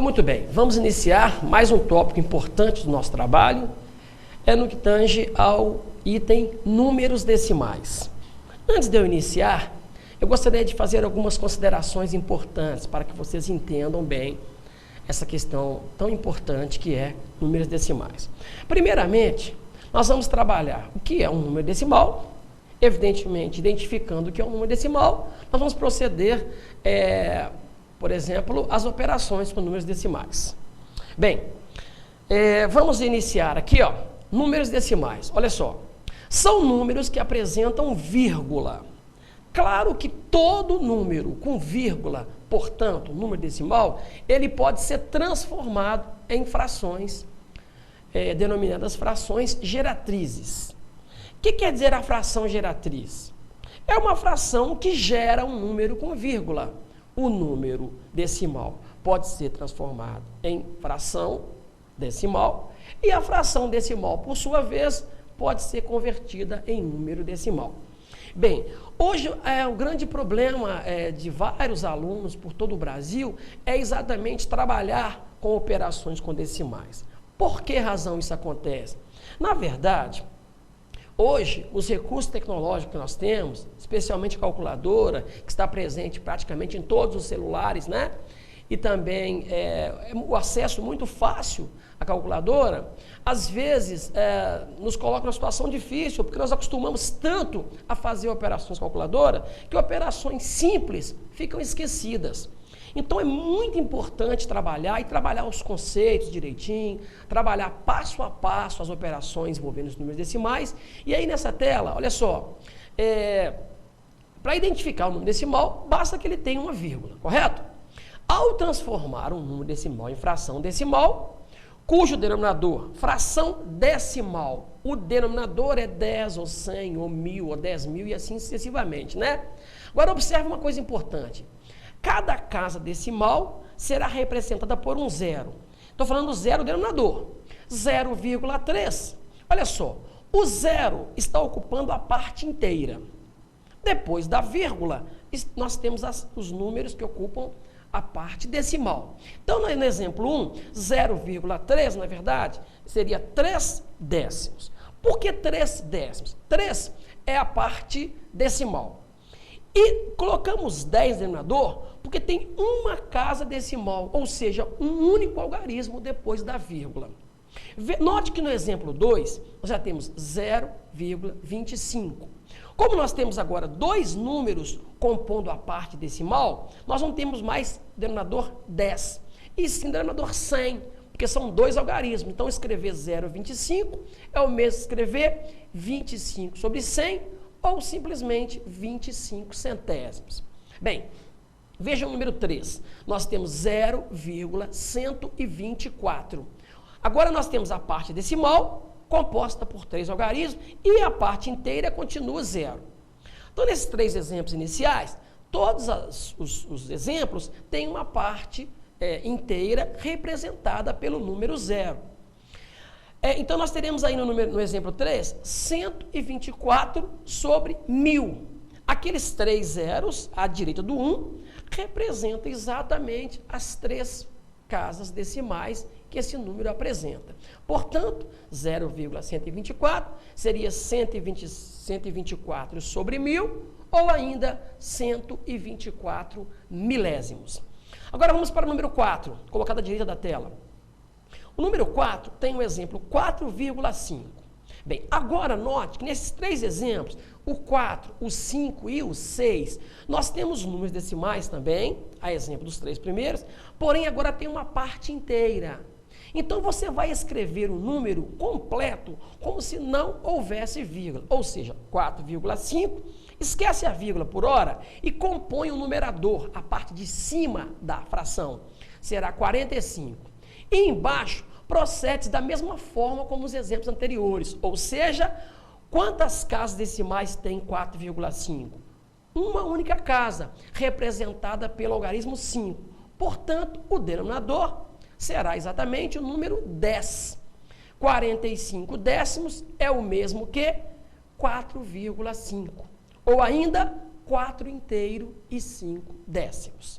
Muito bem, vamos iniciar mais um tópico importante do nosso trabalho, no que tange ao item números decimais. Antes de eu iniciar, eu gostaria de fazer algumas considerações importantes para que vocês entendam bem essa questão tão importante que é números decimais. Primeiramente, nós vamos trabalhar o que é um número decimal. Evidentemente, identificando o que é um número decimal, nós vamos proceder, por exemplo, as operações com números decimais. Bem, vamos iniciar aqui, números decimais. Olha só, são números que apresentam vírgula. Claro que todo número com vírgula, portanto, número decimal, ele pode ser transformado em frações, denominadas frações geratrizes. O que quer dizer a fração geratriz? É uma fração que gera um número com vírgula. O número decimal pode ser transformado em fração decimal e a fração decimal, por sua vez, pode ser convertida em número decimal. Bem, hoje o grande problema de vários alunos por todo o Brasil é exatamente trabalhar com operações com decimais. Por que razão isso acontece? Na verdade, hoje, os recursos tecnológicos que nós temos, especialmente a calculadora, que está presente praticamente em todos os celulares, né? E também o acesso muito fácil à calculadora, às vezes nos coloca numa situação difícil, porque nós acostumamos tanto a fazer operações calculadora, que operações simples ficam esquecidas. Então é muito importante trabalhar os conceitos direitinho, trabalhar passo a passo as operações envolvendo os números decimais. E aí nessa tela, olha só, para identificar o número decimal, basta que ele tenha uma vírgula, correto? Ao transformar um número decimal em fração decimal, cujo denominador, fração decimal, o denominador é 10 ou 100 ou 1000 ou 10.000 e assim sucessivamente, né? Agora observe uma coisa importante. Cada casa decimal será representada por um zero. Estou falando do zero denominador. 0,3. Olha só, o zero está ocupando a parte inteira. Depois da vírgula, nós temos os números que ocupam a parte decimal. Então, no exemplo 1, 0,3, na verdade, seria 3 décimos. Por que 3 décimos? 3 é a parte decimal. E colocamos 10 no denominador porque tem uma casa decimal, ou seja, um único algarismo depois da vírgula. Note que no exemplo 2, nós já temos 0,25. Como nós temos agora dois números compondo a parte decimal, nós não temos mais denominador 10, e sim denominador 100, porque são dois algarismos. Então, escrever 0,25 é o mesmo que escrever 25 sobre 100, ou simplesmente 25 centésimos. Bem, veja o número 3. Nós temos 0,124. Agora nós temos a parte decimal, composta por 3 algarismos, e a parte inteira continua 0. Então, nesses 3 exemplos iniciais, todos os exemplos têm uma parte inteira representada pelo número 0. Então, nós teremos aí no exemplo 3, 124 sobre 1000. Aqueles 3 zeros, à direita do 1, representam exatamente as 3 casas decimais que esse número apresenta. Portanto, 0,124 seria 124 sobre 1000, ou ainda 124 milésimos. Agora vamos para o número 4, colocado à direita da tela. O número 4 tem o exemplo 4,5. Bem, agora note que nesses 3 exemplos, o 4, o 5 e o 6, nós temos números decimais também, a exemplo dos 3 primeiros, porém agora tem uma parte inteira. Então você vai escrever o número completo como se não houvesse vírgula, ou seja, 4,5, esquece a vírgula por hora e compõe o numerador, a parte de cima da fração, será 45. E embaixo, procede da mesma forma como os exemplos anteriores, ou seja, quantas casas decimais tem 4,5? Uma única casa, representada pelo algarismo 5. Portanto, o denominador será exatamente o número 10. 45 décimos é o mesmo que 4,5. Ou ainda, 4 inteiro e 5 décimos.